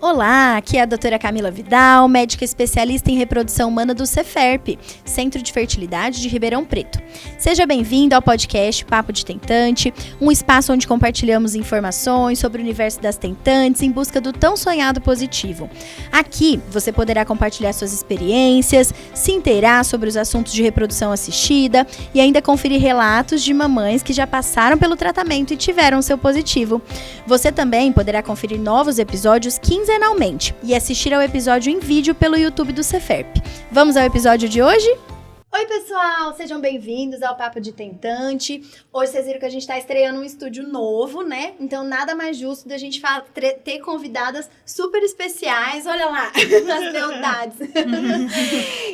Olá, aqui é a doutora Camila Vidal, médica especialista em reprodução humana do Ceferp, Centro de Fertilidade de Ribeirão Preto. Seja bem-vindo ao podcast Papo de Tentante, um espaço onde compartilhamos informações sobre o universo das tentantes em busca do tão sonhado positivo. Aqui você poderá compartilhar suas experiências, se inteirar sobre os assuntos de reprodução assistida e ainda conferir relatos de mamães que já passaram pelo tratamento e tiveram seu positivo. Você também poderá conferir novos episódios quinzenalmente e assistir ao episódio em vídeo pelo YouTube do Ceferp. Vamos ao episódio de hoje? Oi pessoal, sejam bem-vindos ao Papo de Tentante. Hoje vocês viram que a gente está estreando um estúdio novo, né? Então nada mais justo da gente ter convidadas super especiais, olha lá, nas beldades.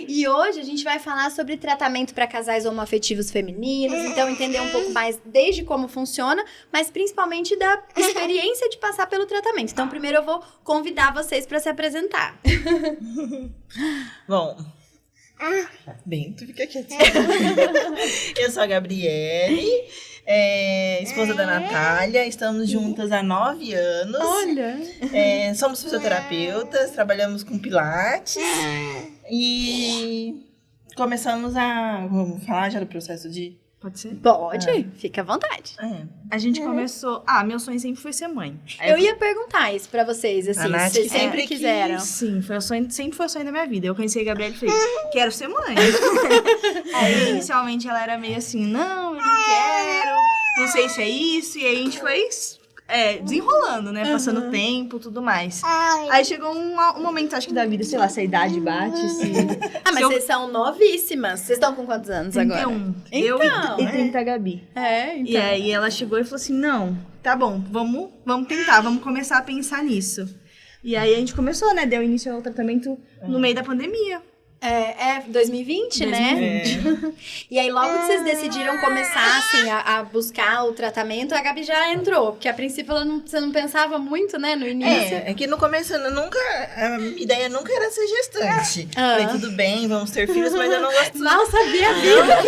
E hoje a gente vai falar sobre tratamento para casais homoafetivos femininos, então entender um pouco mais desde como funciona, mas principalmente da experiência de passar pelo tratamento. Então primeiro eu vou convidar vocês para se apresentar. Bom... Bem, tu fica quietinha. Eu sou a Gabriele, esposa da Natália, estamos juntas há 9 anos. Olha! Somos fisioterapeutas, trabalhamos com pilates e começamos a... Vamos falar já do processo de... Pode ser? Pode, fica à vontade. A gente começou... meu sonho sempre foi ser mãe. Eu ia perguntar isso pra vocês, assim, Nath vocês sempre sempre quiseram. Sim, sempre foi o sonho da minha vida. Eu conheci a Gabriela e falei, quero ser mãe. Aí, inicialmente, ela era meio assim, não, eu não quero, não sei se é isso. E aí, a gente foi desenrolando, né? Passando tempo, tudo mais. Aí, chegou um momento, acho que da vida, sei lá, se a idade bate, se... Mas vocês são novíssimas. Vocês estão com quantos anos 31. agora? Eu Então, e 30 a Gabi. então. E aí ela chegou e falou assim, não, tá bom, vamos tentar, vamos começar a pensar nisso. E aí a gente começou, né, deu início ao tratamento no meio da pandemia. 2020, né? E aí, logo que vocês decidiram começar, assim, a buscar o tratamento, a Gabi já entrou. Porque, a princípio, você não pensava muito, né, no início. É que no começo a minha ideia nunca era ser gestante. Falei, tudo bem, vamos ter filhos, mas eu não gosto... Mal sabia a vida.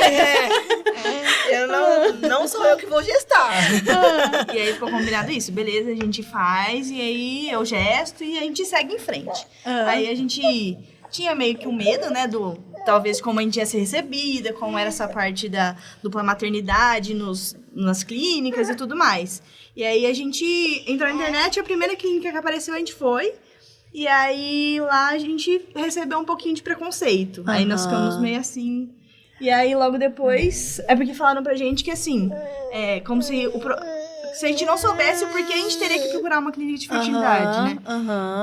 Não sou eu que vou gestar. E aí ficou combinado isso, beleza, a gente faz, e aí eu gesto e a gente segue em frente. Aí a gente tinha meio que um medo, né, talvez como a gente ia ser recebida, como era essa parte da dupla maternidade nas clínicas e tudo mais. E aí a gente entrou na internet, a primeira clínica que apareceu a gente foi, e aí lá a gente recebeu um pouquinho de preconceito. Aí nós ficamos meio assim... E aí, logo depois, porque falaram pra gente que, assim, como se a gente não soubesse o porquê a gente teria que procurar uma clínica de fertilidade, né?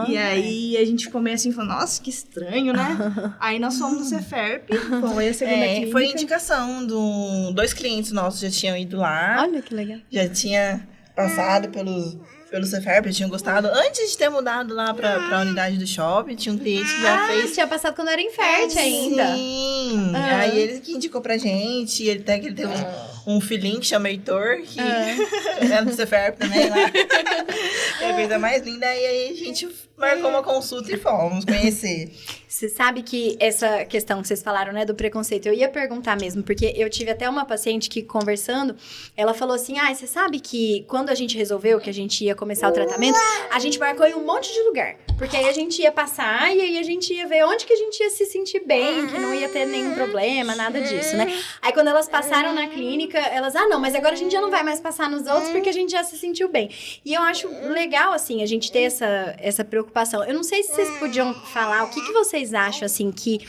E aí, a gente ficou meio assim, falou, nossa, que estranho, né? Aí, nós fomos no Ceferp, foi a segunda clínica. Foi indicação de 2 clientes nossos já tinham ido lá. Olha que legal. Já tinha passado pelo Ceferp, tinham gostado. Antes de ter mudado lá pra unidade do shopping, tinha um cliente que já fez... tinha passado quando era infértil ainda. Sim! Aí ele que indicou pra gente, ele tem um filhinho que chama Heitor, que é do Ceferp também lá. É a coisa mais linda. E aí a gente marcou uma consulta e fomos conhecer. Você sabe que essa questão que vocês falaram, né, do preconceito, eu ia perguntar mesmo, porque eu tive até uma paciente que, conversando, ela falou assim, você sabe que quando a gente resolveu que a gente ia começar o tratamento, a gente marcou em um monte de lugar, porque aí a gente ia passar e aí a gente ia ver onde que a gente ia se sentir bem, que não ia ter nenhum problema, nada disso, né? Aí quando elas passaram na clínica, elas, não, mas agora a gente já não vai mais passar nos outros porque a gente já se sentiu bem. E eu acho legal, assim, a gente ter essa preocupação. Eu não sei se vocês podiam falar o que vocês acham, assim, que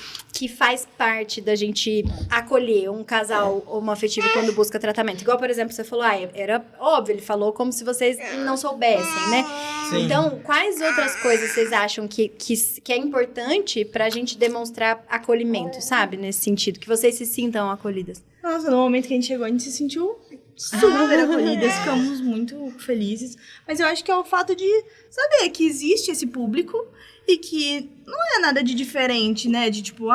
faz parte da gente acolher um casal homoafetivo quando busca tratamento. Igual, por exemplo, você falou, era óbvio, ele falou como se vocês não soubessem, né? Sim. Então, quais outras coisas vocês acham que é importante pra gente demonstrar acolhimento, sabe? Nesse sentido, que vocês se sintam acolhidas. Nossa, no momento que a gente chegou, a gente se sentiu super acolhidas, ficamos muito felizes. Mas eu acho que é o fato de saber que existe esse público e que não é nada de diferente, né? De tipo,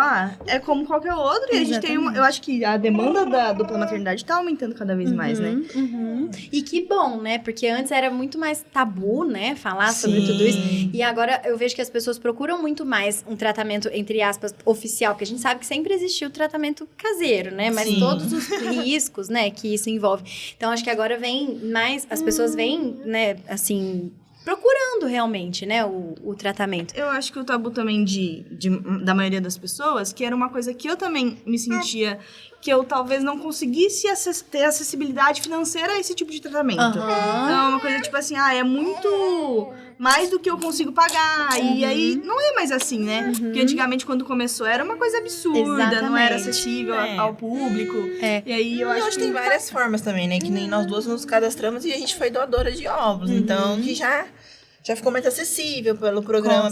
é como qualquer outro. E a gente tem eu acho que a demanda da dupla maternidade tá aumentando cada vez mais, né? E que bom, né? Porque antes era muito mais tabu, né? Falar sobre tudo isso. E agora eu vejo que as pessoas procuram muito mais um tratamento, entre aspas, oficial. Porque a gente sabe que sempre existiu o tratamento caseiro, né? Mas todos os riscos, né? Que isso envolve. Então, acho que agora vem mais... As pessoas vêm, né? Assim... procurando realmente, né, o tratamento. Eu acho que o tabu também da maioria das pessoas, que era uma coisa que eu também me sentia, que eu talvez não conseguisse ter acessibilidade financeira a esse tipo de tratamento. Então, é uma coisa tipo assim, é muito mais do que eu consigo pagar. E aí, não é mais assim, né? Porque antigamente, quando começou, era uma coisa absurda, não era acessível ao público. E aí, eu acho que... tem várias formas também, né? Que nem nós duas nos cadastramos e a gente foi doadora de óvulos. Então, que já ficou mais acessível pelo programa,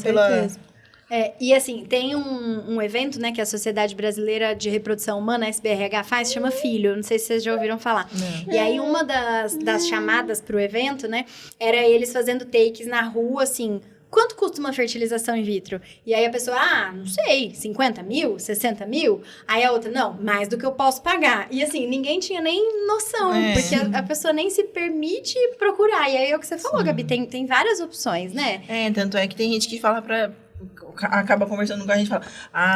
e assim, tem um evento, né, que a Sociedade Brasileira de Reprodução Humana, a SBRH, faz, chama Filho. Não sei se vocês já ouviram falar. Não. E aí, uma das chamadas pro evento, né, era eles fazendo takes na rua, assim... Quanto custa uma fertilização in vitro? E aí a pessoa, não sei, 50 mil, 60 mil? Aí a outra, não, mais do que eu posso pagar. E assim, ninguém tinha nem noção, porque a pessoa nem se permite procurar. E aí é o que você falou, Gabi, tem várias opções, né? Tanto é que tem gente que fala acaba conversando com a gente e fala,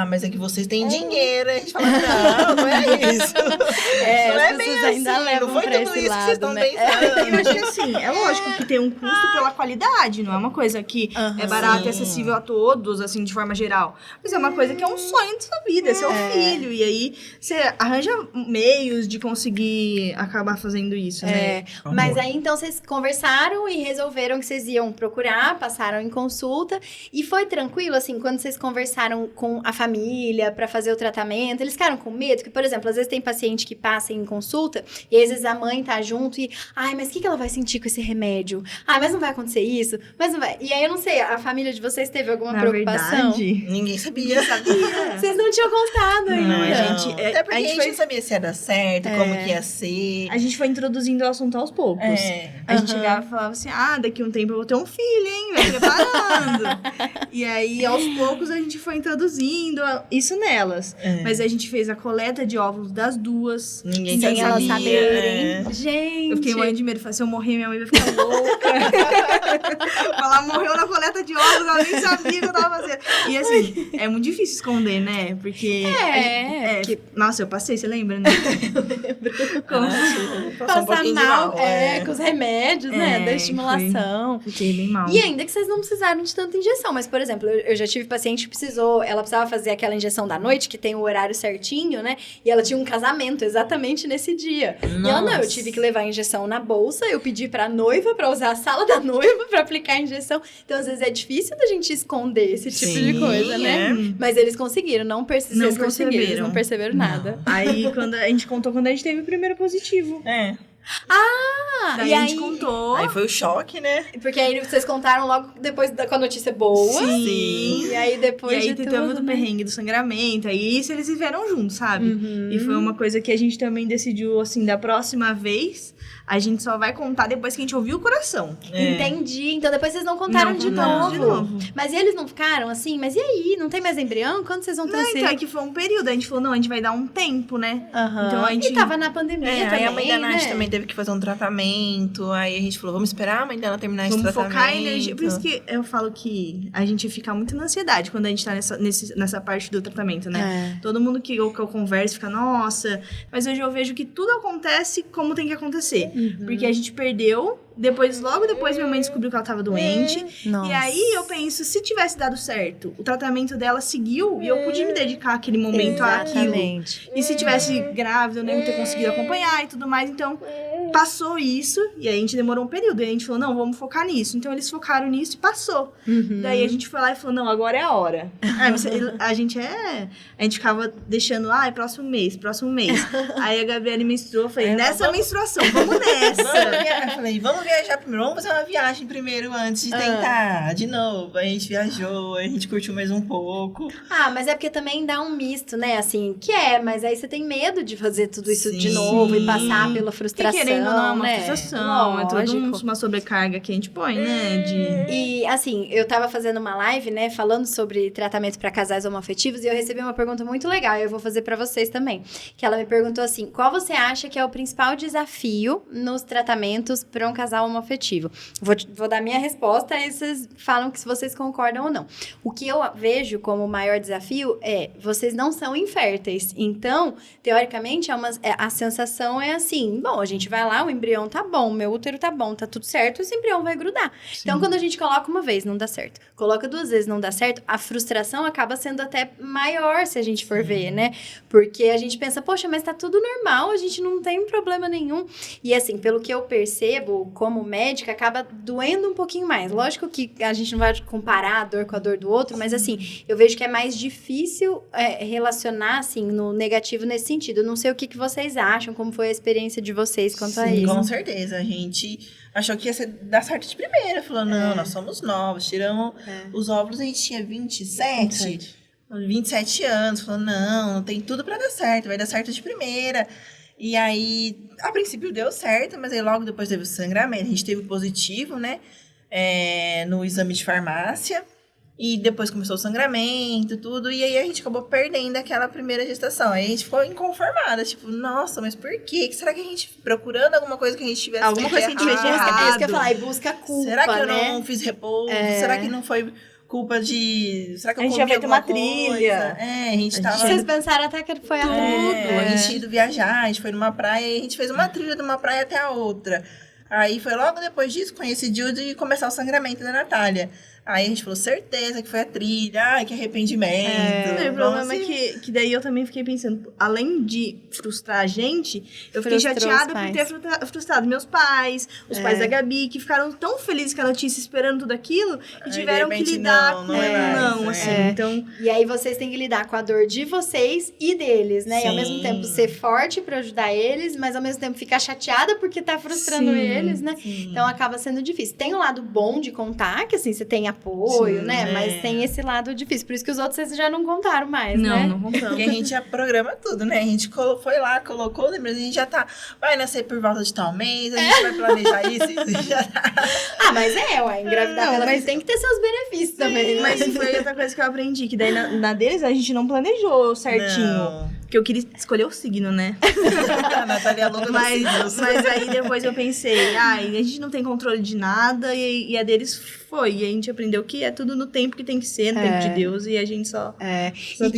mas é que vocês têm dinheiro. A gente fala, não é isso. Não é bem assim, ainda levam não foi pra tudo esse isso lado, que vocês estão né? pensando. Eu acho que assim, é lógico que tem um custo pela qualidade, não é uma coisa que é barata e acessível a todos, assim, de forma geral. Mas é uma coisa que é um sonho da sua vida, é seu filho. E aí, você arranja meios de conseguir acabar fazendo isso, né? Mas aí, então, vocês conversaram e resolveram que vocês iam procurar, passaram em consulta. E foi tranquilo, assim, quando vocês conversaram com a família pra fazer o tratamento, eles ficaram com medo? Porque, por exemplo, às vezes tem paciente que passa em consulta e às vezes a mãe tá junto e, mas o que ela vai sentir com esse remédio? Mas não vai acontecer isso? Mas não vai. E aí, eu não sei, a família de vocês teve alguma preocupação? Verdade, ninguém sabia. Vocês não tinham contado ainda. Não, até porque a gente não sabia se ia dar certo, como que ia ser. A gente foi introduzindo o assunto aos poucos. A gente chegava e falava assim, daqui a um tempo eu vou ter um filho, hein? Vai preparando. E aí, aos poucos, a gente foi introduzindo isso nelas. Mas a gente fez a coleta de óvulos das duas. Ninguém sem sabia. elas saberem. Gente! Eu fiquei morrendo de medo. Falei, se eu morrer, minha mãe vai ficar louca. Ela morreu na coleta de óvulos, ela nem sabia o que eu tava fazendo. E assim, é muito difícil esconder, né? Porque... Nossa, eu passei, você lembra, né? Eu lembro. Como passar mal, com os remédios, né? Da estimulação. Fiquei bem mal. E ainda que vocês não precisaram de tanta injeção. Mas, por exemplo, eu já tive paciente que ela precisava fazer aquela injeção da noite, que tem o horário certinho, né? E ela tinha um casamento exatamente nesse dia. Nossa. E ela, eu tive que levar a injeção na bolsa, eu pedi pra noiva pra usar a sala da noiva pra aplicar a injeção. Então, às vezes, é difícil da gente esconder esse tipo de coisa, né? Mas eles conseguiram, não perceberam nada. Aí, quando a gente contou quando a gente teve o primeiro positivo. Daí a gente contou. Aí foi o choque, né? Porque aí vocês contaram logo depois com a notícia boa. Sim. E aí depois teve o perrengue do sangramento. Aí isso eles viveram juntos, sabe? E foi uma coisa que a gente também decidiu, assim, da próxima vez, a gente só vai contar depois que a gente ouvir o coração. Entendi. Então depois vocês não contaram de novo. Mas eles não ficaram assim? Mas e aí? Não tem mais embrião? Quando vocês vão ter então é que foi um período. A gente falou, não, a gente vai dar um tempo, né? Então a gente... E tava na pandemia também, aí a mãe da Nath também teve que fazer um tratamento. Aí a gente falou, vamos esperar a mãe dela terminar esse tratamento. Vamos focar a energia. Por isso que eu falo que a gente fica muito na ansiedade quando a gente tá nessa parte do tratamento, né? Todo mundo que eu converso fica, nossa... Mas hoje eu vejo que tudo acontece como tem que acontecer. Porque a gente perdeu... Logo depois, minha mãe descobriu que ela tava doente. Nossa. E aí, eu penso, se tivesse dado certo, o tratamento dela seguiu e eu pude me dedicar àquele momento àquilo. E se tivesse grávida, eu nem ia ter conseguido acompanhar e tudo mais. Então, passou isso e aí a gente demorou um período. E a gente falou, não, vamos focar nisso. Então, eles focaram nisso e passou. Daí, a gente foi lá e falou, não, agora é a hora. A gente ficava deixando, próximo mês. Aí a Gabriela menstruou, eu falei, menstruação, vamos nessa. Eu falei, vamos viajar primeiro, vamos fazer uma viagem primeiro antes de tentar de novo. Aí a gente viajou, a gente curtiu mais um pouco. Mas é porque também dá um misto, né? Assim, mas aí você tem medo de fazer tudo isso de novo e passar pela frustração, e querendo ou não, é uma né? frustração, é tudo uma sobrecarga que a gente põe, né? E assim, eu tava fazendo uma live, né, falando sobre tratamento para casais homoafetivos e eu recebi uma pergunta muito legal e eu vou fazer para vocês também. Que ela me perguntou assim, qual você acha que é o principal desafio nos tratamentos para um casal homoafetivo? Vou dar minha resposta e vocês falam se vocês concordam ou não. O que eu vejo como o maior desafio vocês não são inférteis. Então, teoricamente, a sensação é assim, bom, a gente vai lá, o embrião tá bom, meu útero tá bom, tá tudo certo, esse embrião vai grudar. Sim. Então, quando a gente coloca uma vez, não dá certo. Coloca 2 vezes, não dá certo, a frustração acaba sendo até maior, se a gente for ver, né? Porque a gente pensa, poxa, mas tá tudo normal, a gente não tem problema nenhum. E assim, pelo que eu percebo, como médica, acaba doendo um pouquinho mais. Lógico que a gente não vai comparar a dor com a dor do outro, mas assim, eu vejo que é mais difícil relacionar, assim, no negativo nesse sentido. Eu não sei o que vocês acham, como foi a experiência de vocês quanto a isso. Com certeza. A gente achou que ia dar certo de primeira. Falou, não, nós somos novos. Tiramos os óvulos, a gente tinha 27 anos. Falou, não, tem tudo pra dar certo. Vai dar certo de primeira. E aí, a princípio deu certo, mas aí logo depois teve o sangramento. A gente teve positivo, né? No exame de farmácia. E depois começou o sangramento, tudo. E aí a gente acabou perdendo aquela primeira gestação. Aí a gente ficou inconformada. Tipo, nossa, mas por quê? Será que a gente, procurando alguma coisa que a gente tivesse alguma coisa que a gente fez de errado? É isso que eu ia falar, e busca culpa, será que eu não fiz repouso? Será que não foi culpa de... Será que eu a gente já feito uma trilha. A gente tava... Vocês pensaram até que foi a tudo. A gente ido viajar, a gente foi numa praia e a gente fez uma trilha de uma praia até a outra. Aí foi logo depois disso, coincidiu de começar o sangramento da Natália. Aí a gente falou, certeza que foi a trilha, ai, que arrependimento. O problema é que daí eu também fiquei pensando, além de frustrar a gente, eu fiquei chateada por ter frustrado meus pais, os pais da Gabi, que ficaram tão felizes com a notícia, esperando tudo aquilo, e tiveram que lidar com não, assim, então... E aí vocês têm que lidar com a dor de vocês e deles, né? Sim. E ao mesmo tempo ser forte pra ajudar eles, mas ao mesmo tempo ficar chateada porque tá frustrando eles, né? Sim. Então acaba sendo difícil. Tem o lado bom de contar, que assim, você tem apoio, né? Mas tem esse lado difícil. Por isso que os outros vocês já não contaram mais, né? Não contamos. Porque a gente já programa tudo, né? A gente foi lá, colocou, lembra? A gente já tá... Vai nascer por volta de tal mês, a gente vai planejar isso já tá... Mas engravidar mas tem que ter seus benefícios também, né? Mas foi outra coisa que eu aprendi, que daí na deles a gente não planejou certinho. Não. Porque eu queria escolher o signo, né? A Natália é louca mas aí depois eu pensei, a gente não tem controle de nada e a deles foi. E a gente aprendeu que é tudo no tempo que tem que ser, no tempo de Deus, e a gente só tem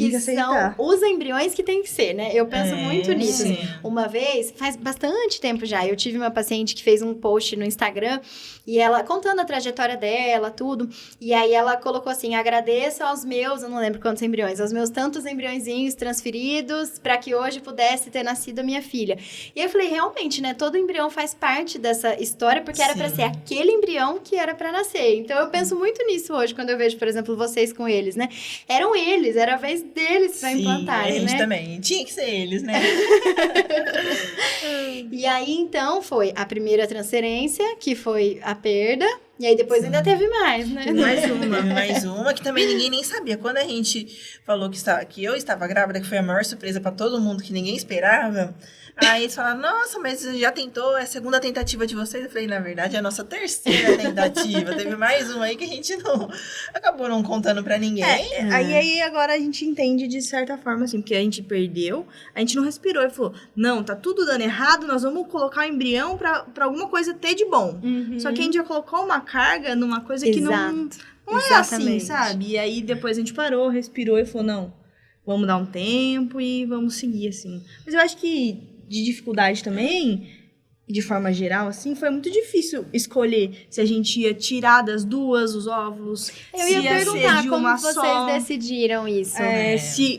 que aceitar. São os embriões que tem que ser, né? Eu penso muito nisso. Sim. Uma vez, faz bastante tempo já, eu tive uma paciente que fez um post no Instagram, e ela contando a trajetória dela, tudo, e aí ela colocou assim, agradeço aos meus, eu não lembro quantos embriões, aos meus tantos embriõezinhos transferidos, para que hoje pudesse ter nascido a minha filha. E eu falei, realmente, né? Todo embrião faz parte dessa história, porque era para ser aquele embrião que era para nascer. Então, eu penso muito nisso hoje, quando eu vejo, por exemplo, vocês com eles, né? Eram eles, era a vez deles para implantarem, né? A gente também. Tinha que ser eles, né? E aí, então, foi a primeira transferência, que foi a perda. E aí, depois ainda teve mais, né? Mais uma, que também ninguém nem sabia. Quando a gente falou que eu estava grávida, que foi a maior surpresa para todo mundo, que ninguém esperava... Aí eles falaram, nossa, mas já tentou, é a segunda tentativa de vocês? Eu falei, na verdade, é a nossa terceira tentativa. Teve mais uma aí que a gente acabou não contando pra ninguém. Aí agora a gente entende de certa forma, assim, porque a gente perdeu, a gente não respirou e falou, não, tá tudo dando errado, nós vamos colocar o embrião pra alguma coisa ter de bom. Só que a gente já colocou uma carga numa coisa que não é assim, sabe? E aí depois a gente parou, respirou e falou, não, vamos dar um tempo e vamos seguir, assim. Mas eu acho que de dificuldade também, de forma geral, assim, foi muito difícil escolher se a gente ia tirar das duas os óvulos. Eu ia perguntar de como vocês decidiram isso.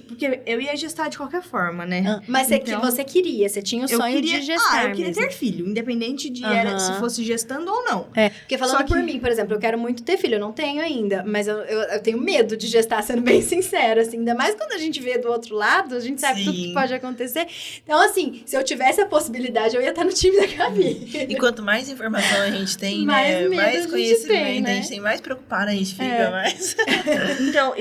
Porque eu ia gestar de qualquer forma, né? Mas então, você queria, você tinha o sonho de gestar. Eu queria ter filho, independente de se fosse gestando ou não. Porque falando por mim, por exemplo, eu quero muito ter filho, eu não tenho ainda, mas eu tenho medo de gestar, sendo bem sincera, assim, ainda mais quando a gente vê do outro lado, a gente sabe tudo que pode acontecer. Então, assim, se eu tivesse a possibilidade, eu ia estar no time da Gabi. E quanto mais informação a gente tem, né? Mais conhecimento, a gente tem mais preocupado, a gente fica mais... Então,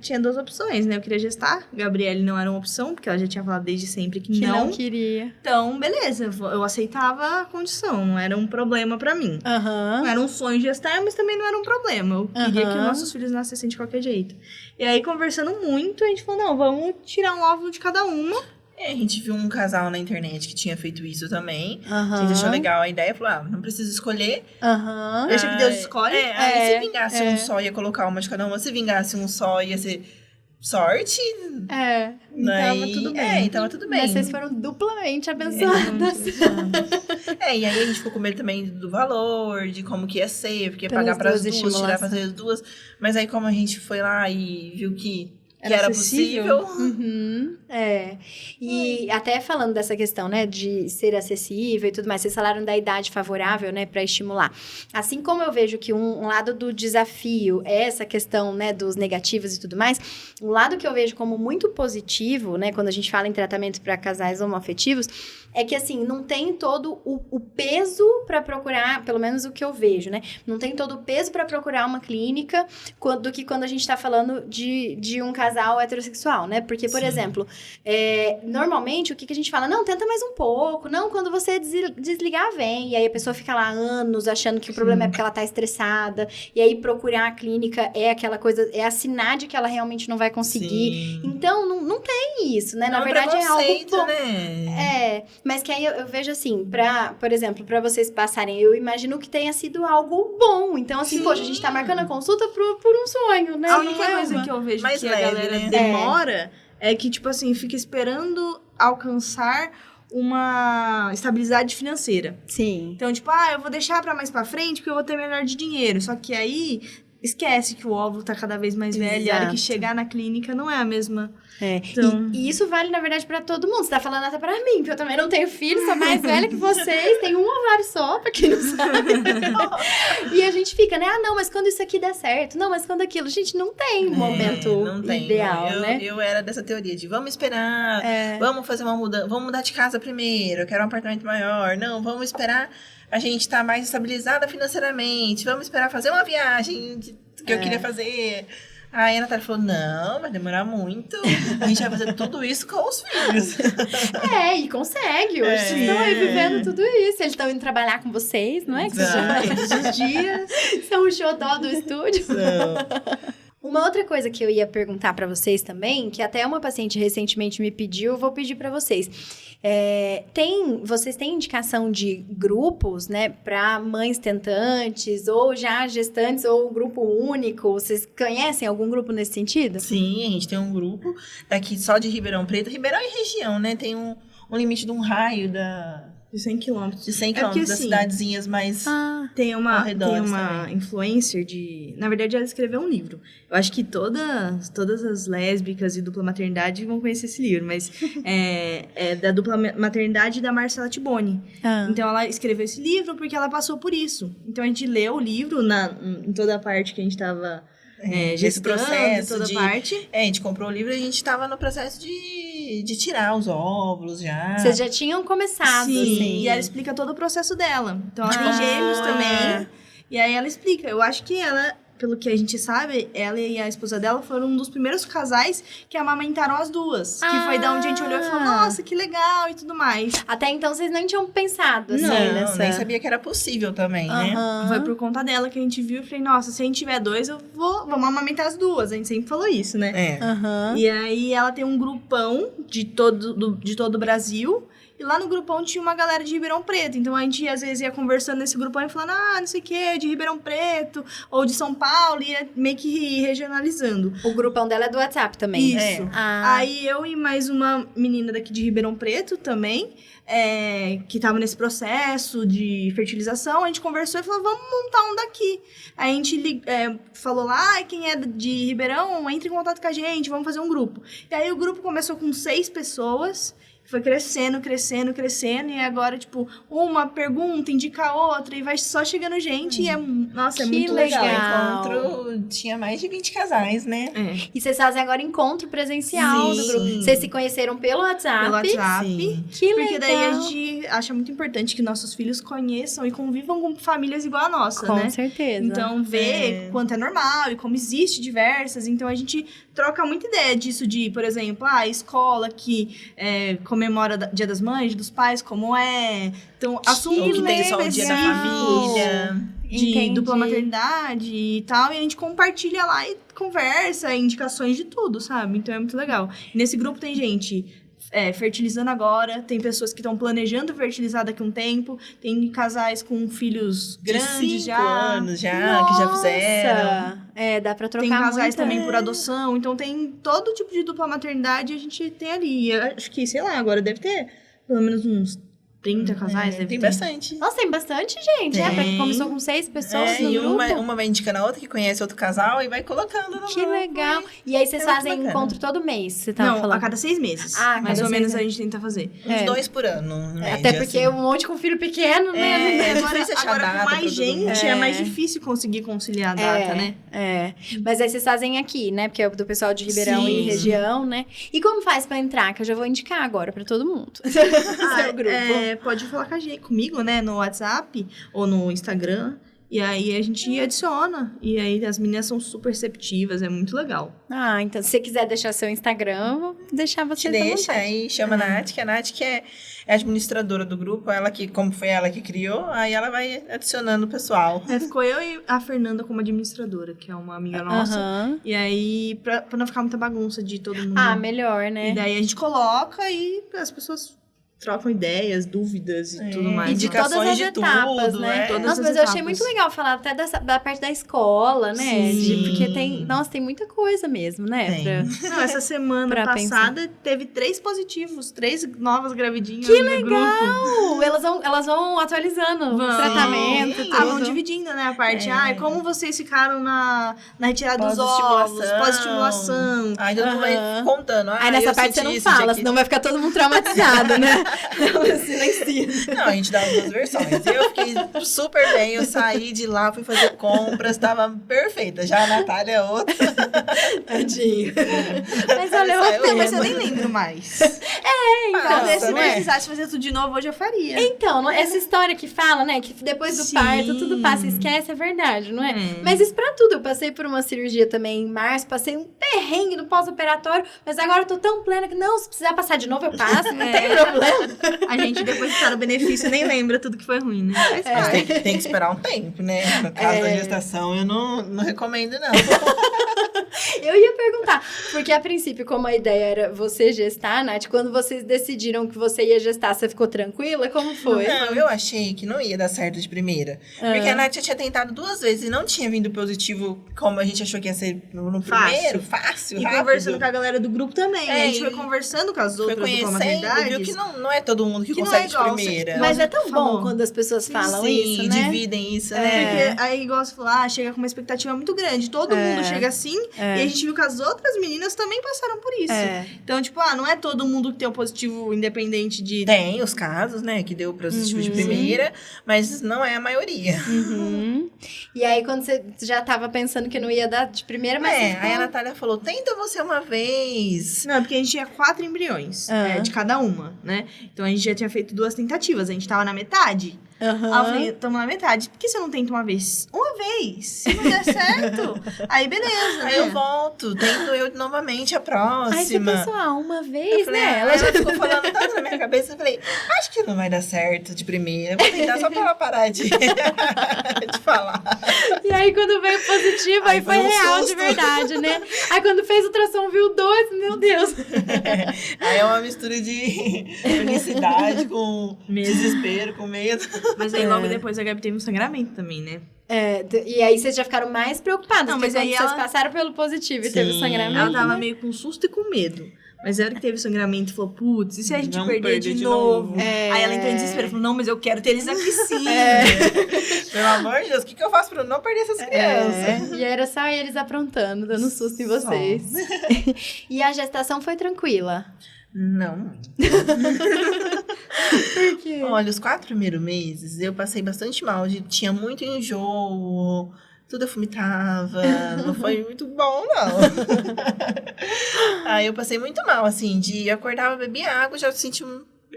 tinha 2 opções, né? Eu queria gestar, Gabriele não era uma opção, porque ela já tinha falado desde sempre que não queria. Então, beleza, eu aceitava a condição, não era um problema pra mim. Não era um sonho gestar, mas também não era um problema. Eu queria que os nossos filhos nascessem de qualquer jeito. E aí, conversando muito, a gente falou, não, vamos tirar um óvulo de cada uma. A gente viu um casal na internet que tinha feito isso também. A gente achou legal a ideia. Falou, não precisa escolher. Deixa que Deus escolhe. Aí se vingasse um só, ia colocar uma de cada uma. Se vingasse um só, ia ser sorte. E Tava tudo bem. E tava tudo bem. Mas vocês foram duplamente abençoadas. E aí a gente ficou com medo também do valor, de como que ia ser, porque ia pagar pras duas, tirar pra fazer as duas. Mas aí como a gente foi lá e viu que era possível. E até falando dessa questão, né, de ser acessível e tudo mais, vocês falaram da idade favorável, né, para estimular. Assim como eu vejo que um lado do desafio é essa questão, né, dos negativos e tudo mais, um lado que eu vejo como muito positivo, né, quando a gente fala em tratamento para casais homoafetivos, é que, assim, não tem todo o peso para procurar, pelo menos o que eu vejo, né? Não tem todo o peso para procurar uma clínica do que quando a gente tá falando de um casal heterossexual, né? Porque, por exemplo, normalmente o que a gente fala? Não, tenta mais um pouco. Não, quando você desligar, vem. E aí a pessoa fica lá anos achando que o problema é porque ela tá estressada. E aí procurar a clínica é aquela coisa, é a sinal de que ela realmente não vai conseguir. Então, não tem isso, né? Não, na verdade, é algo bom. Né? Mas que aí eu vejo assim, por exemplo, pra vocês passarem, eu imagino que tenha sido algo bom. Então, assim, poxa, a gente tá marcando a consulta por um sonho, né? A única coisa que eu vejo mais que leve, a galera né? demora é que, tipo assim, fica esperando alcançar uma estabilidade financeira. Sim. Então, tipo, eu vou deixar pra mais pra frente porque eu vou ter melhor de dinheiro. Só que aí esquece que o óvulo tá cada vez mais velho. E a hora que chegar na clínica não é a mesma. Então... E isso vale, na verdade, pra todo mundo. Você tá falando até pra mim, porque eu também não tenho filho, sou mais velha que vocês, tenho um ovário só, pra quem não sabe. E a gente fica, né? Não, mas quando isso aqui der certo. Não, mas quando aquilo. Gente, não tem momento ideal, né? Eu era dessa teoria de vamos esperar, vamos fazer uma mudança, vamos mudar de casa primeiro, eu quero um apartamento maior. Não, vamos esperar a gente tá mais estabilizada financeiramente, vamos esperar fazer uma viagem que eu queria fazer. Aí a Natália falou, não, vai demorar muito. A gente vai fazer tudo isso com os filhos. E consegue. Hoje vocês estão aí vivendo tudo isso. Eles estão indo trabalhar com vocês, não é? Que todos os dias. São o xodó do estúdio. Uma outra coisa que eu ia perguntar pra vocês também, que até uma paciente recentemente me pediu, eu vou pedir pra vocês. Vocês têm indicação de grupos, né, para mães tentantes, ou já gestantes, ou grupo único? Vocês conhecem algum grupo nesse sentido? Sim, a gente tem um grupo daqui só de Ribeirão Preto. Ribeirão e região, né? Tem um limite de um raio de 100 quilômetros. De 100 quilômetros das cidadezinhas mais tem uma influencer de... Na verdade, ela escreveu um livro. Eu acho que todas as lésbicas e dupla maternidade vão conhecer esse livro, mas é da dupla maternidade da Marcela Tiboni. Então, ela escreveu esse livro porque ela passou por isso. Então, a gente leu o livro em toda a parte que a gente estava gestando, processo toda parte. A gente comprou o livro e a gente estava no processo de tirar os óvulos já. Vocês já tinham começado, Sim, assim. E ela explica todo o processo dela. Então, ela tem gêmeos também. E aí, ela explica. Eu acho que ela, pelo que a gente sabe, ela e a esposa dela foram um dos primeiros casais que amamentaram as duas. Que foi da onde a gente olhou e falou, nossa, que legal e tudo mais. Até então, vocês não tinham pensado, assim, Não, nem sabia que era possível também, né? Foi por conta dela que a gente viu e falei, nossa, se a gente tiver dois, vamos amamentar as duas. A gente sempre falou isso, né? E aí, ela tem um grupão de todo o Brasil. E lá no grupão tinha uma galera de Ribeirão Preto. Então, a gente, às vezes, ia conversando nesse grupão e falando, não sei o quê, de Ribeirão Preto, ou de São Paulo, e ia meio que regionalizando. O grupão dela é do WhatsApp também. Isso. Aí, eu e mais uma menina daqui de Ribeirão Preto também, que tava nesse processo de fertilização, a gente conversou e falou, vamos montar um daqui. Aí, a gente falou lá, quem é de Ribeirão, entre em contato com a gente, vamos fazer um grupo. E aí, o grupo começou com 6 pessoas... Foi crescendo, e agora, tipo, uma pergunta indica a outra, e vai só chegando gente, e nossa, é muito legal. O encontro tinha mais de 20 casais, né? E vocês fazem agora encontro presencial do grupo. Vocês se conheceram pelo WhatsApp? Pelo WhatsApp. Sim. Que legal. Porque daí a gente acha muito importante que nossos filhos conheçam e convivam com famílias igual a nossa, né? Com certeza. Então, ver quanto é normal e como existe diversas. Então, a gente troca muita ideia disso de, por exemplo, a escola que comemora Dia das Mães, dos pais, como é. Então, assuntos que tem só o dia da família. De dupla maternidade e tal. E a gente compartilha lá e conversa, indicações de tudo, sabe? Então, é muito legal. E nesse grupo tem gente... fertilizando agora, tem pessoas que estão planejando fertilizar daqui a um tempo, tem casais com filhos grandes de 5 já. anos já, que já fizeram. Dá pra trocar Tem casais muita... também por adoção, então tem todo tipo de dupla maternidade a gente tem ali. Eu acho que, sei lá, agora deve ter pelo menos uns 30 casais. Deve Tem ter. bastante. Nossa, tem bastante gente, Tem. Porque começou com 6 pessoas no E grupo. uma vai indicando a outra que conhece outro casal e vai colocando no Que grupo. legal. E aí vocês É muito fazem bacana. encontro todo mês, você tava Não, falando. a cada 6 meses. Ah, mais cada ou 6 menos meses. a gente tenta fazer. Uns 2 por ano, né? Até porque um monte com filho pequeno, né? É, Agora, difícil achar agora data com pra mais todo mundo. gente, é mais difícil conseguir conciliar a data, né? Mas aí vocês fazem aqui, né? Porque é do pessoal de Ribeirão e Sim. região, né? E como faz pra entrar? Que eu já vou indicar agora pra todo mundo. Seu grupo. Pode falar com comigo, né? No WhatsApp ou no Instagram. E aí a gente adiciona. E aí as meninas são super receptivas, é muito legal. Ah, então se você quiser deixar seu Instagram, eu vou deixar Te vocês à deixa, vontade. aí chama a Nath, que é administradora do grupo, como foi ela que criou, aí ela vai adicionando o pessoal. Ficou eu e a Fernanda como administradora, que é uma amiga nossa. Aham. E aí, pra não ficar muita bagunça de todo mundo. Ah, melhor, né? E daí a gente coloca e as pessoas trocam ideias, dúvidas e tudo mais. E de Indicações todas as de etapas, tudo, né? todas Nossa, as mas eu achei etapas. muito legal falar até da parte da escola, né? Sim. Porque tem muita coisa mesmo, né? Tem. Não, essa semana Pra passada teve 3 positivos, 3 novas gravidinhas Que no grupo. Elas vão atualizando o Vão. tratamento, Sim. tudo. Vão dividindo, né, a parte. Como vocês ficaram na retirada dos Pós-estimulação. ovos, pós-estimulação. Aí todo mundo vai Aham. contando. Aí nessa eu parte você senti não isso, fala, tinha que- senão vai ficar todo mundo traumatizado, né? Silencia. Não, a gente dá as duas versões. Eu fiquei super bem, eu saí de lá, fui fazer compras, tava perfeita. Já a Natália é outra. Tadinho. Mas valeu a Saiu pena. Não, mas eu nem lembro mais. Nossa, Se eu não é? precisasse fazer tudo de novo, hoje eu faria. Então, essa história que fala, né? Que depois do Sim. parto tudo passa, esquece, é verdade, não é? É. Mas isso pra tudo. Eu passei por uma cirurgia também em março, passei um perrengue no pós-operatório, mas agora eu tô tão plena que não, se precisar passar de novo, eu passo, não tem problema. A gente, depois que tá no benefício, nem lembra tudo que foi ruim, né? Faz Mas parte. tem que esperar um tempo, né? No caso da gestação, eu não recomendo, não. Eu ia perguntar, porque a princípio, como a ideia era você gestar, Nath, quando vocês decidiram que você ia gestar, você ficou tranquila? Como foi? Não, eu achei que não ia dar certo de primeira. Porque a Nath já tinha tentado 2 vezes e não tinha vindo positivo como a gente achou que ia ser no primeiro. Fácil, E rápido. conversando com a galera do grupo também. É, a gente foi e conversando com as Foi outras conhecendo, maternidades. viu que não é todo mundo que Que não consegue é igual, de primeira. Mas é Igual tão você bom falou. quando as pessoas falam Sim, isso, né? dividem isso, né? Porque aí, igual você falou, chega com uma expectativa muito grande. Todo mundo chega assim. E a gente viu que as outras meninas também passaram por isso. Então, tipo, não é todo mundo que tem o positivo independente de... Tem os casos, né, que deu positivo de primeira, mas não é a maioria. Uhum. E aí, quando você já tava pensando que não ia dar de primeira, mas você ficou... Aí a Natália falou, tenta você uma vez. Não, porque a gente tinha 4 embriões de cada uma, né? Então, a gente já tinha feito 2 tentativas. A gente tava na metade. Aham. Aí eu falei, tamo na metade. Por que você não tenta uma vez? Uma vez. Se não der certo, aí beleza, Aí né? eu volto, tento eu novamente a próxima. Aí você pensou, uma Eu vez, falei, né? ela já ficou falando tanto na minha cabeça. Eu falei, acho que não vai dar certo de primeira. Vou tentar só pra ela parar de falar. E aí, quando veio positivo, aí Aí foi foi um real de susto. verdade, né? Aí, quando fez ultrassom, viu 2, meu Deus. Aí é uma mistura de felicidade com desespero, com medo. Mas aí logo depois a Gabi teve um sangramento também, né? E aí, vocês já ficaram mais preocupados. Não, porque mas quando aí vocês ela- passaram pelo positivo e teve o Sim. sangramento, Ela tava né? meio com susto e com medo. Mas na hora que teve sangramento, falou, putz, e se a gente Vamos perder perder de de novo? novo. Aí ela entrou em desespero, falou, não, mas eu quero ter eles aqui sim. Pelo amor de Deus, o que eu faço pra não perder essas crianças? E aí era só eles aprontando, dando susto em vocês. E a gestação foi tranquila. Não. Por quê? Olha, os 4 primeiros meses eu passei bastante mal. Tinha muito enjoo, tudo eu vomitava. Não foi muito bom, não. Aí eu passei muito mal, assim, de acordava, bebia água, já sentia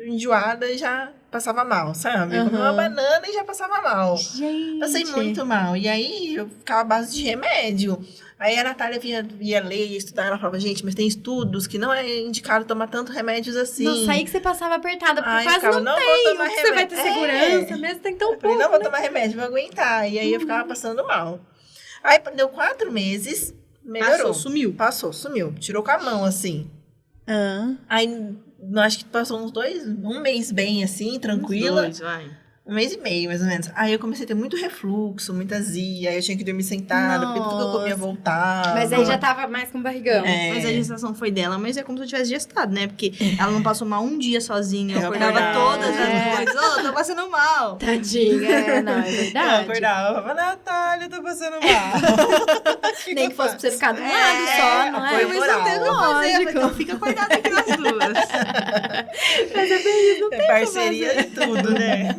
enjoada e já passava mal, sabe? Comia uma banana e já passava mal. Gente. Passei muito mal. E aí eu ficava à base de remédio. Aí a Natália ia ler e estudar. Ela falava, gente, mas tem estudos que não é indicado tomar tanto remédios assim. Nossa, aí que você passava apertada, porque Ai, quase ficava, não vou tem. tomar Você vai ter remédio. segurança mesmo, tem tão Eu falei, pouco, não vou né? tomar remédio, vou aguentar. E aí eu ficava passando mal. Aí deu 4 meses, melhorou. Passou, sumiu. Sumiu. Tirou com a mão, assim. Ah. Aí, acho que passou um mês bem, assim, tranquila. Uns 2, vai. 1 mês e meio, mais ou menos. Aí eu comecei a ter muito refluxo, muita azia. Aí eu tinha que dormir sentada, porque tudo que eu comia voltava. Mas aí já tava mais com barrigão. Mas a gestação foi dela, mas é como se eu tivesse gestado, né? Porque ela não passou mal um dia sozinha. Eu Eu acordava acordava. todas as noites. Tô passando mal. Tadinha, não, é Eu verdade. acordava, eu falava, Natália, eu tô passando mal. Nem que fosse pra você ficar do lado só, não é? apoio Mas moral. não tem o que fazer, Lógico. então fica acordada aqui nas duas. Mas é bem isso, não tem É parceria e tudo, né?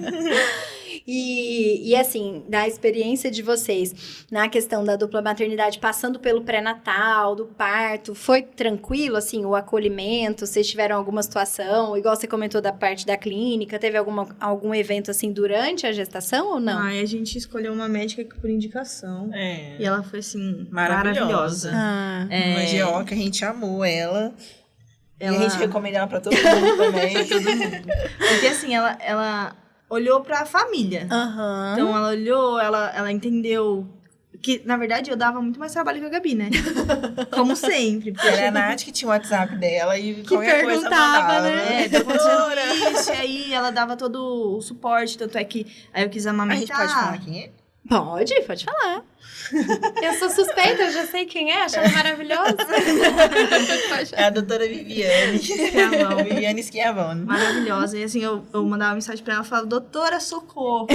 E assim, da experiência de vocês na questão da dupla maternidade, passando pelo pré-natal, do parto, foi tranquilo, assim, o acolhimento? Vocês tiveram alguma situação, igual você comentou da parte da clínica, teve algum evento, assim, durante a gestação ou não? Aí a gente escolheu uma médica por indicação. É. E ela foi, assim, Maravilhosa. maravilhosa. Ah, Uma GO que a gente amou ela. Ela- E a gente recomenda ela pra todo mundo também. Todo mundo. Porque, assim, ela olhou pra família. aham. Então, ela olhou, ela entendeu que, na verdade, eu dava muito mais trabalho que a Gabi, né? Como sempre. Porque Era a Nath que tinha o WhatsApp dela e Que qualquer coisa perguntava, mandava. né? tá acontecendo isso, e aí ela dava todo o suporte, tanto é que aí eu quis A amamentar. gente pode falar quem é? Pode falar. Eu sou suspeita, eu já sei quem é, acho ela maravilhosa. É a doutora Viviane. Schiavone. Viviane Schiavone. Maravilhosa. E assim, eu mandava mensagem pra ela, falava, doutora, socorro.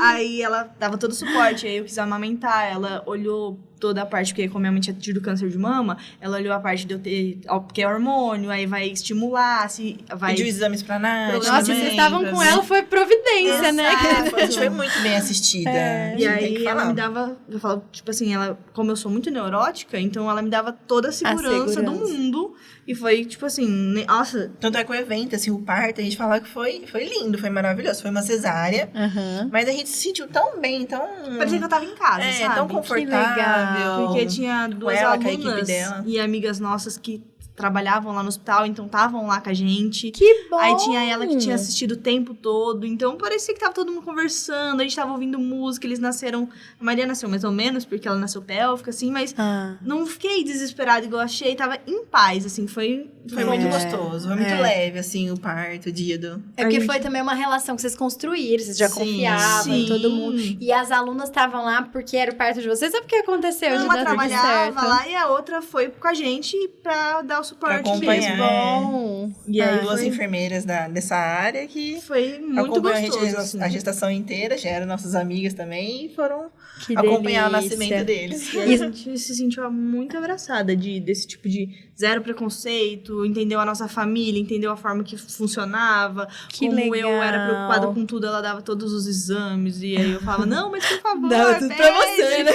Aí ela dava todo o suporte, aí eu quis amamentar, ela olhou toda a parte, porque como minha mãe tinha tido câncer de mama, ela olhou a parte de eu ter, porque é hormônio, aí vai estimular, se vai... Pediu exames pra Nath. Nossa, também, vocês estavam pra com ver. ela, foi providência, né? A gente foi muito bem assistida. E Tem aí que ela falar. me dava, eu falo, tipo assim, ela, como eu sou muito neurótica, então ela me dava toda a segurança do segurança. mundo. E foi, tipo assim, nossa, Tanto é que o evento, assim, o parto, a gente falava que foi lindo, foi maravilhoso. Foi uma cesárea. Aham. Mas a gente se sentiu tão bem, tão... parecia que eu tava em casa, É, sabe? tão confortável. legal. Porque tinha duas ela, com a equipe alunas dela. e amigas nossas que trabalhavam lá no hospital, então estavam lá com a gente. Que bom! Aí tinha ela que tinha assistido o tempo todo, então parecia que tava todo mundo conversando, a gente tava ouvindo música, eles nasceram... A Maria nasceu mais ou menos, porque ela nasceu pélvica, assim, mas Ah. não fiquei desesperada igual eu achei, tava em paz, assim, foi muito É, gostoso, foi muito é. leve, assim, o parto, o dia do... É porque A gente- foi também uma relação que vocês construíram, vocês já Sim, confiavam em sim. todo mundo. E as alunas estavam lá porque era o parto de vocês ou porque aconteceu de Uma dar tudo trabalhava certo? lá e a outra foi com a gente pra dar o suporte Pra acompanhar. mesmo. Bom. E aí Duas foi, enfermeiras dessa área que foi muito acompanham a gostoso, gente assim. a gestação inteira, já eram nossas amigas também, e foram Que acompanhar delícia. o nascimento deles. E aí a gente se sentiu muito abraçada desse tipo de zero preconceito, entendeu a nossa família, entendeu a forma que funcionava, Que como legal. eu era preocupada com tudo, ela dava todos os exames, e aí eu falava, não, mas por favor, Dava tudo pra você, né?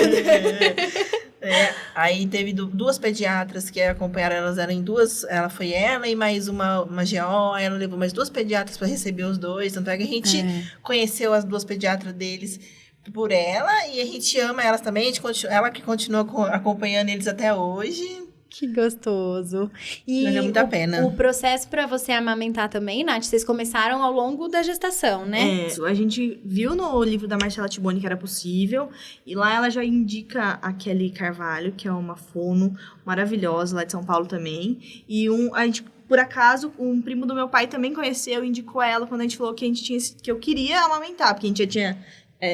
Aí teve duas pediatras que acompanharam elas, eram em duas, foi ela e mais uma GO, ela levou mais duas pediatras para receber os dois, tanto é que a gente conheceu as duas pediatras deles por ela, e a gente ama elas também, ela que continua acompanhando eles até hoje. Que gostoso. E Valeu muito a pena. o processo pra você amamentar também, Nath, vocês começaram ao longo da gestação, né? A gente viu no livro da Marcela Tiboni que era possível, e lá ela já indica a Kelly Carvalho, que é uma fono maravilhosa, lá de São Paulo também, e a gente, por acaso, um primo do meu pai também conheceu e indicou ela quando a gente falou que a gente tinha, que eu queria amamentar, porque a gente já tinha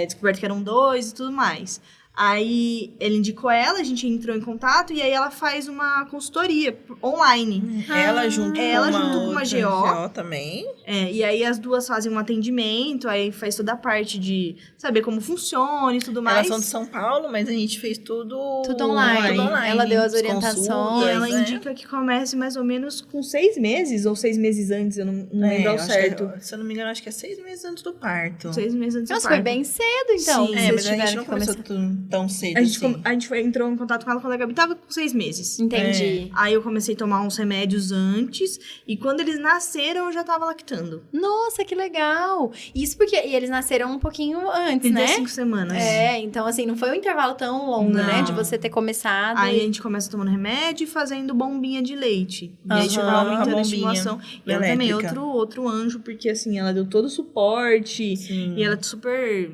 descoberto que eram 2 e tudo mais. Aí ele indicou ela, a gente entrou em contato e aí ela faz uma consultoria online. Ela junto ela com uma junto com uma outra GO. também. E aí as duas fazem um atendimento, aí faz toda a parte de saber como funciona e tudo mais. Elas são de São Paulo, mas a gente fez tudo Tudo online. Ela deu as orientações. consultas, E ela né? indica que comece mais ou menos com 6 meses, ou 6 meses antes, eu não lembro ao acho certo. se eu não me engano, acho que é 6 meses antes do parto. 6 meses antes do Nossa, parto. foi bem cedo, então. Sim. que É, vocês mas a gente tiveram não que começou começar. tão cedo A gente, assim. entrou em contato com ela quando a Gabi tava com 6 meses. Entendi. Aí eu comecei a tomar uns remédios antes, e quando eles nasceram, eu já tava lactando. Nossa, que legal. Isso porque... E eles nasceram um pouquinho antes, 35 né? semanas. Então assim, não foi um intervalo tão longo, Não. né? De você ter começado. Aí a gente começa tomando remédio e fazendo bombinha de leite. E aí Aham, tipo, aumentando a bombinha estimulação. E ela também é elétrica. outro anjo, porque assim, ela deu todo o suporte. Sim. E ela é super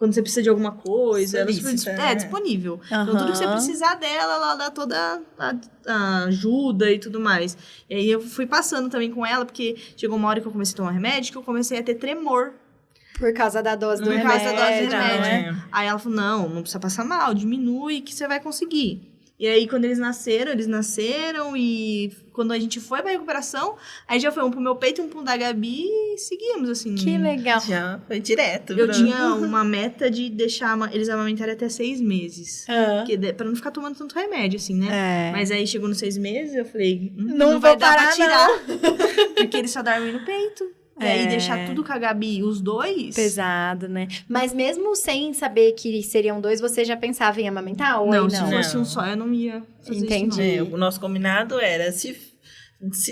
quando você precisa de alguma coisa. Ela Solicita, é disponível. Aham. Então, tudo que você precisar dela, ela dá toda a ajuda e tudo mais. E aí, eu fui passando também com ela, porque chegou uma hora que eu comecei a tomar remédio, que eu comecei a ter tremor. Por causa da dose do Por remédio. causa da dose do remédio. né? Aí ela falou, não precisa passar mal, diminui que você vai conseguir. E aí, quando eles nasceram e quando a gente foi pra recuperação, aí já foi um pro meu peito, um pro da Gabi e seguimos, assim. Que legal. Já foi direto. Eu tinha uma meta de deixar eles amamentarem até 6 meses. Pra não ficar tomando tanto remédio, assim, né? É. Mas aí chegou nos 6 meses, eu falei, Não vai vou dar pra parar, tirar. Porque eles só dormem no peito. E aí É. deixar tudo com a Gabi, os dois. Pesado, né? Mas mesmo sem saber que seriam 2, você já pensava em amamentar? Ou Não, aí se não? fosse Não. um só, eu não ia fazer Entendi. isso, não. O nosso combinado era, se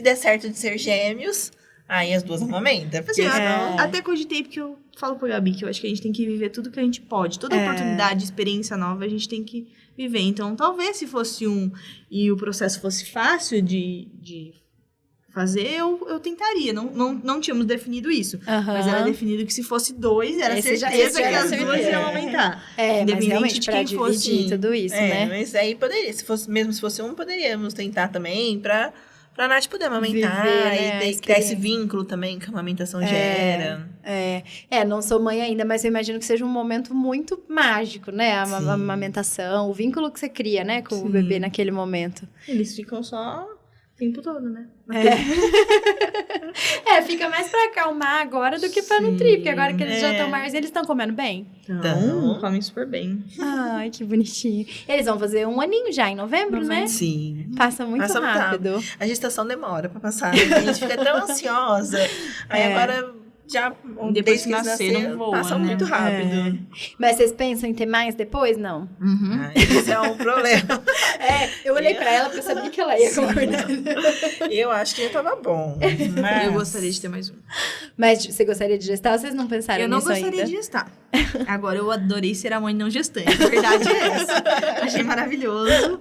der certo de ser gêmeos, aí as duas amamentam. Porque Assim, senão... até cogitei, porque eu falo pra Gabi que eu acho que a gente tem que viver tudo que a gente pode. Toda oportunidade, experiência nova, a gente tem que viver. Então, talvez se fosse um e o processo fosse fácil de fazer, eu tentaria. Não tínhamos definido isso. Aham. Mas era definido que se fosse 2, era Esse já- certeza esse já que era as duas certeza. iam aumentar. É, mas Independente realmente de pra quem dividir fosse. tudo isso, né? Mas aí poderia, mesmo se fosse um, poderíamos tentar também pra Nath poder amamentar Viver, né, a e criar esse experiência. vínculo também que a amamentação gera. Não sou mãe ainda, mas eu imagino que seja um momento muito mágico, né? A Sim. amamentação, o vínculo que você cria, né? Com o Sim. bebê naquele momento. Eles ficam só o tempo todo, né? Fica mais pra acalmar agora do que pra Sim. nutrir, porque agora que eles já É. estão maiores, eles estão comendo bem. Então, comem super bem. Ai, que bonitinho. Eles vão fazer 1 aninho já em novembro, né? Sim. Passa muito Passa muito rápido. A gestação demora pra passar. Né? A gente fica tão ansiosa. Aí agora já Depois desde que nascer, não voa, passa né? muito rápido. Mas vocês pensam em ter mais depois? Não. Esse é um problema. Eu olhei pra ela porque eu sabia que ela ia concordar. Eu acho que já tava bom. Mas... Eu gostaria de ter mais um. Mas você gostaria de gestar ou vocês não pensaram Eu não nisso gostaria ainda? de gestar. Agora, eu adorei ser a mãe não gestante. A verdade é essa. Achei maravilhoso.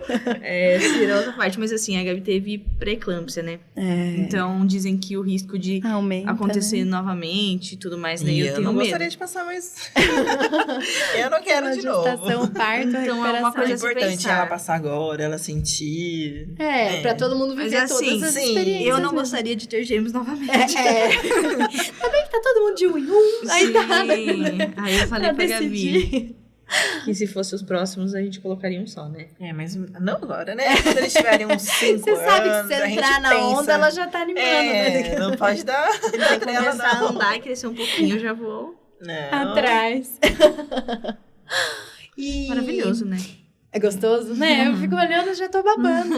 Ser outra parte. Mas assim, a Gabi teve pré-eclâmpsia, né? Então, dizem que o risco de Aumenta, acontecer né? novamente e tudo mais, né? E Eu eu tenho não medo. gostaria de passar mais. Eu não quero de Gestação, novo. parto, Então, é uma recuperação. É coisa a se importante pensar. ela passar agora, ela sentir. Pra todo mundo Mas viver assim, todas as sim, experiências. Eu não mesmo. gostaria de ter gêmeos novamente. Tá bem que tá todo mundo de 1 em 1. Aí tá. Sim. Aí eu falei pra Gabi decidir. que se fosse os próximos, a gente colocaria um só, né? Mas não agora, né? Quando eles tiverem uns 5 Você sabe que anos, se a você gente entrar na pensa, onda, ela já tá animando, né? não pode dar. Ele tem que trela, começar a não. andar e crescer um pouquinho, eu já vou. Não. Atrás. E- Maravilhoso, né? É gostoso, né? Eu fico olhando e já tô babando.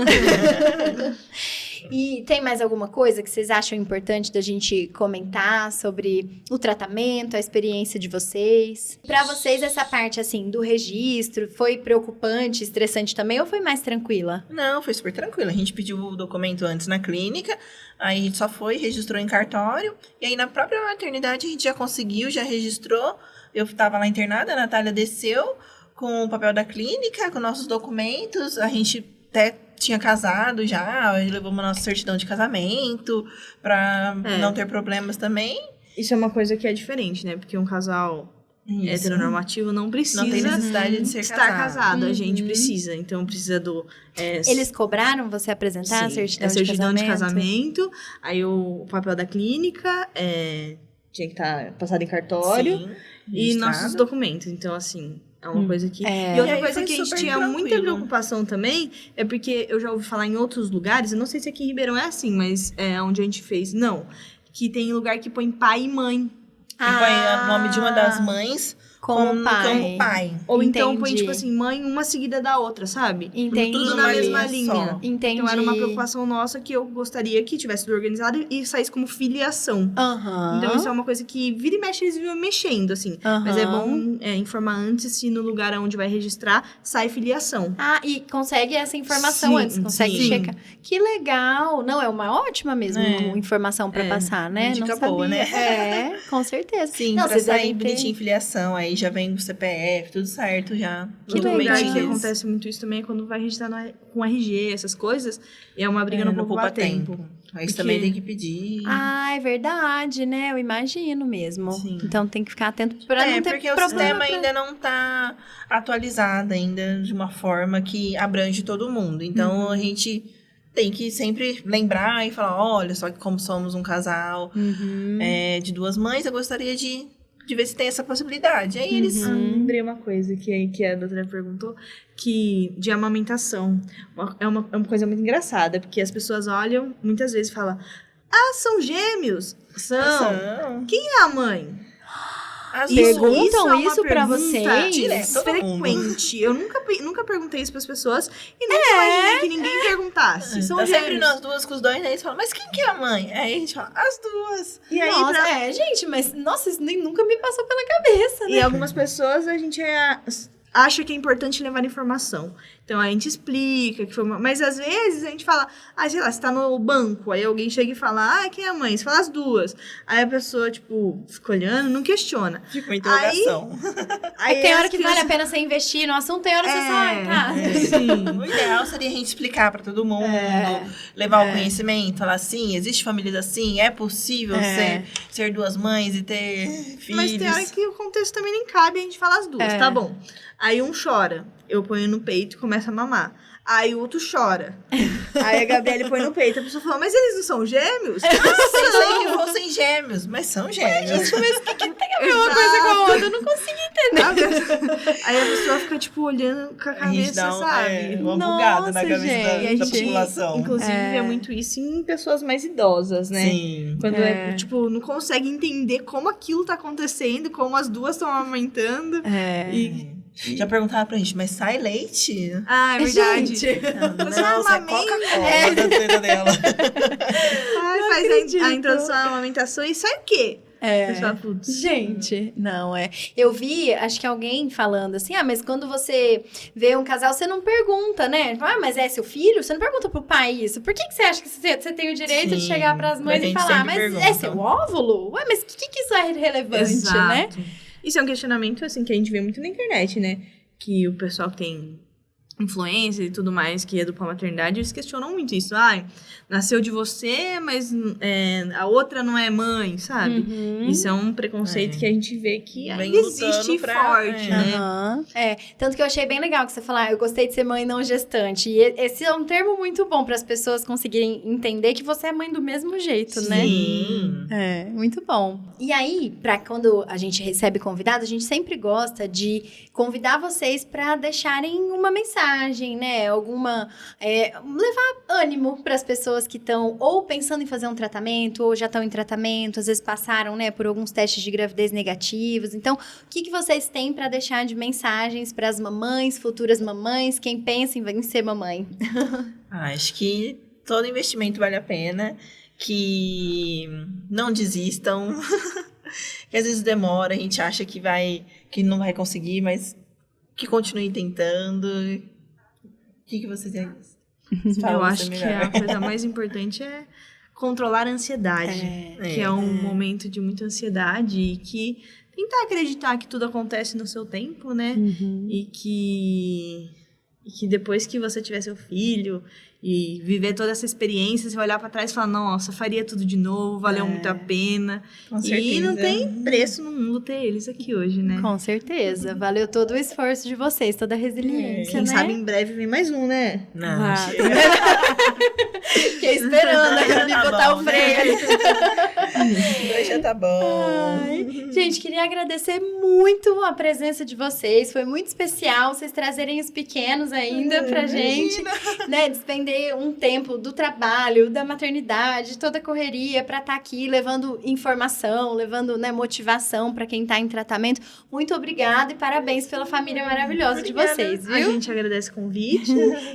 E tem mais alguma coisa que vocês acham importante da gente comentar sobre o tratamento, a experiência de vocês? Pra vocês, essa parte, assim, do registro, foi preocupante, estressante também, ou foi mais tranquila? Não, foi super tranquilo. A gente pediu o documento antes na clínica, aí a gente só foi, registrou em cartório, e aí na própria maternidade a gente já conseguiu, já registrou. Eu tava lá internada, a Natália desceu com o papel da clínica, com nossos documentos, a gente até tinha casado já, levamos a nossa certidão de casamento, pra não ter problemas também. Isso é uma coisa que é diferente, né? Porque um casal heteronormativo não precisa Não tem necessidade de ser estar casado. A Uhum. gente precisa. Então, precisa do... Eles cobraram você apresentar a sim, certidão, a certidão de casamento? Aí o papel da clínica tinha que estar passado em cartório. Sim, E registrado. nossos documentos. Então, assim, é uma coisa que... É. E outra E aí coisa foi que a gente super tinha muita tranquilo. preocupação também é porque eu já ouvi falar em outros lugares, eu não sei se aqui em Ribeirão é assim, mas onde a gente fez, não. Que tem lugar que põe pai e mãe. E põe o nome de uma das mães Como pai. pai. Ou então põe, Entendi. tipo assim, mãe uma seguida da outra, sabe? Entendi. Tudo na mesma linha. só. Entendi. Então era uma preocupação nossa que eu gostaria que tivesse tudo organizado e saísse como filiação. Aham. Então isso é uma coisa que vira e mexe, eles vivem mexendo, assim. Aham. Mas é bom informar antes se no lugar onde vai registrar sai filiação. Ah, e consegue essa informação Sim, antes, consegue sim. checar. Que legal! Não, é uma ótima mesmo É. informação pra passar, né? Uma dica Não sabia. boa, né? É, com certeza. Sim, Não, pra vocês sair devem ter- bonitinho filiação. Aí já vem o CPF, tudo certo já. Outro lugar que legal. acontece muito isso também é quando vai registrar com RG, essas coisas, e é uma briga no poupa tempo. Aí você também tem que pedir. Ah, é verdade, né? Eu imagino mesmo. Sim. Então tem que ficar atento pra não ter porque o problema. sistema ainda não tá atualizado ainda de uma forma que abrange todo mundo. Então, a gente tem que sempre lembrar e falar, olha, só que como somos um casal de 2 mães, eu gostaria de ver se tem essa possibilidade. Aí eles... Lembrei uma coisa que a doutora perguntou, que de amamentação. É uma coisa muito engraçada, porque as pessoas olham, muitas vezes falam, são gêmeos? São. Quem é a mãe? Perguntam isso pra vocês? Direto, frequente. Eu nunca perguntei isso pras pessoas e nunca imaginei que ninguém perguntasse. São Tá gêmeos. sempre nós duas com os dois, aí eles falam, mas quem que é a mãe? Aí a gente fala, as duas. E aí, Nossa, gente, mas nossa, isso nem nunca me passou pela cabeça, né? E algumas pessoas a gente acha que é importante levar informação. Então a gente explica que foi mas às vezes a gente fala, sei lá, você tá no banco, aí alguém chega e fala, quem é a mãe? Você fala as duas. Aí a pessoa, tipo, fica olhando, não questiona. Fica uma interrogação. Aí tem hora que vale a pena você investir no assunto, tem hora que você sai, tá? Sim. O ideal seria a gente explicar pra todo mundo, levar o conhecimento, falar assim, existe famílias assim, é possível ser 2 mães e ter filhos. Mas tem hora que o contexto também nem cabe, a gente fala as duas, tá bom. Aí um chora, eu ponho no peito e começo a mamar. Aí o outro chora. Aí a Gabriele põe no peito. A pessoa fala, mas eles não são gêmeos? Pensei que fossem gêmeos, mas são gêmeos. Mas o que tem a ver uma coisa com a outra? Eu não consigo entender. Aí a pessoa fica, tipo, olhando com a cabeça, sabe? Uma bugada na Nossa, cabeça gente. da população. Inclusive, vê muito isso em pessoas mais idosas, né? Sim. Quando tipo, não consegue entender como aquilo tá acontecendo, como as duas estão amamentando. Já perguntaram pra gente, mas sai leite? É verdade. Gente. Não, sai Coca-Cola da teta dela. Faz a introdução à amamentação e sai o quê? Pessoal, putz. Gente, não é. Eu vi, acho que alguém falando assim, mas quando você vê um casal, você não pergunta, né? Mas é seu filho? Você não pergunta pro pai isso. Por que você acha que você tem o direito de chegar pras mães e falar, mas pergunta. É seu óvulo? Mas o que isso é relevante, né? Isso é um questionamento, assim, que a gente vê muito na internet, né? Que o pessoal que tem influência e tudo mais, que é dupla maternidade, eles questionam muito isso. Nasceu de você, mas a outra não é mãe, sabe? Isso é um preconceito que a gente vê que ainda existe forte, né? Tanto que eu achei bem legal que você falou, eu gostei de ser mãe não gestante. E esse é um termo muito bom para as pessoas conseguirem entender que você é mãe do mesmo jeito, né? Sim. Muito bom. E aí, quando a gente recebe convidado, a gente sempre gosta de convidar vocês para deixarem uma mensagem, né? Levar ânimo para as pessoas que estão ou pensando em fazer um tratamento, ou já estão em tratamento, às vezes passaram, né, por alguns testes de gravidez negativos. Então, o que vocês têm para deixar de mensagens para as mamães, futuras mamães, quem pensa em ser mamãe? Acho que todo investimento vale a pena, que não desistam, que às vezes demora, a gente acha que não vai conseguir, mas que continue tentando. O que vocês acham? Eu acho que a coisa mais importante é controlar a ansiedade, que é um momento de muita ansiedade e que tentar acreditar que tudo acontece no seu tempo, né? E que depois que você tiver seu filho e viver toda essa experiência, você vai olhar pra trás e falar, nossa, faria tudo de novo, valeu muito a pena. Com certeza. E não tem preço no mundo ter eles aqui hoje, né? Com certeza. Valeu todo o esforço de vocês, toda a resiliência, Quem né? sabe em breve vem mais um, né? Não, Fiquei esperando pra me botar o freio. Já tá bom. Gente, queria agradecer muito a presença de vocês. Foi muito especial vocês trazerem os pequenos ainda pra gente, né? Despender um tempo do trabalho, da maternidade, toda a correria pra estar aqui levando informação, levando, né, motivação pra quem tá em tratamento. Muito obrigada e parabéns pela família maravilhosa de vocês, viu? A gente agradece o convite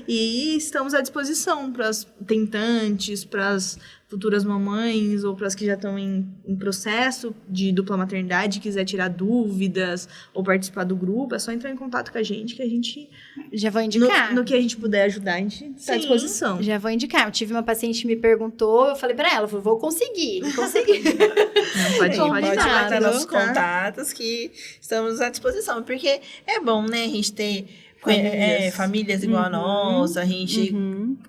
e estamos à disposição para as tentantes, para as futuras mamães ou para as que já estão em processo de dupla maternidade, quiser tirar dúvidas ou participar do grupo, é só entrar em contato com a gente, que a gente... Já vou indicar. No que a gente puder ajudar, a gente está à disposição. Já vou indicar. Eu tive uma paciente que me perguntou, eu falei pra ela, vou conseguir. Não, pode botar nossos contatos que estamos à disposição. Porque é bom, né, a gente ter famílias igual a nossa, a gente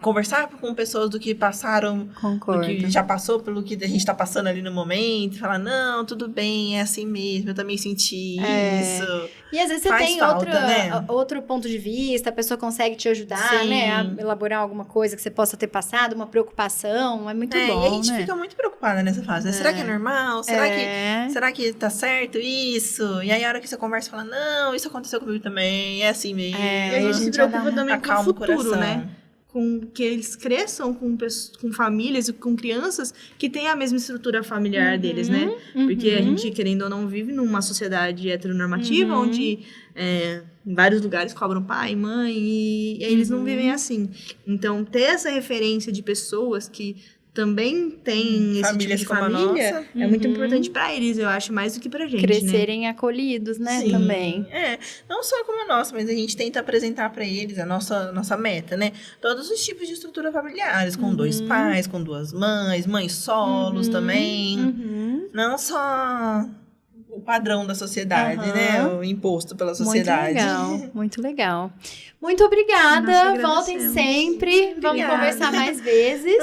conversar com pessoas do que passaram, Concordo. do que já passou pelo que a gente tá passando ali no momento, falar, não, tudo bem, é assim mesmo, eu também senti isso. E às vezes você tem outro ponto de vista, a pessoa consegue te ajudar, né, a elaborar alguma coisa que você possa ter passado, uma preocupação, é muito bom, e a gente fica muito preocupada nessa fase, né? Será que é normal? Será que tá certo isso? E aí a hora que você conversa, fala, não, isso aconteceu comigo também, é assim mesmo. E a gente se preocupa também com o futuro, né? Com que eles cresçam com famílias e com crianças que têm a mesma estrutura familiar deles, né? Porque a gente, querendo ou não, vive numa sociedade heteronormativa, onde em vários lugares cobram pai, mãe, e eles não vivem assim. Então, ter essa referência de pessoas que também tem esse tipo de família é muito importante pra eles, eu acho, mais do que pra gente, crescerem acolhidos, né, também. Não só como a nossa, mas a gente tenta apresentar pra eles a nossa meta, né? Todos os tipos de estrutura familiares, com 2 pais, com 2 mães solos também. Não só o padrão da sociedade, né? O imposto pela sociedade. Muito legal. Muito obrigada. Voltem sempre. Vamos conversar mais vezes.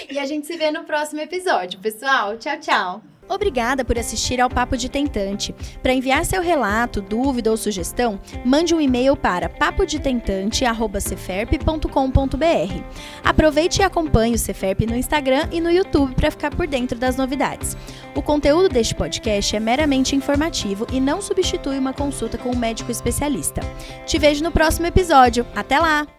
E a gente se vê no próximo episódio, pessoal. Tchau, tchau. Obrigada por assistir ao Papo de Tentante. Para enviar seu relato, dúvida ou sugestão, mande um e-mail para papodetentante@ceferp.com.br. Aproveite e acompanhe o Ceferp no Instagram e no YouTube para ficar por dentro das novidades. O conteúdo deste podcast é meramente informativo e não substitui uma consulta com um médico especialista. Te vejo no próximo episódio. Até lá!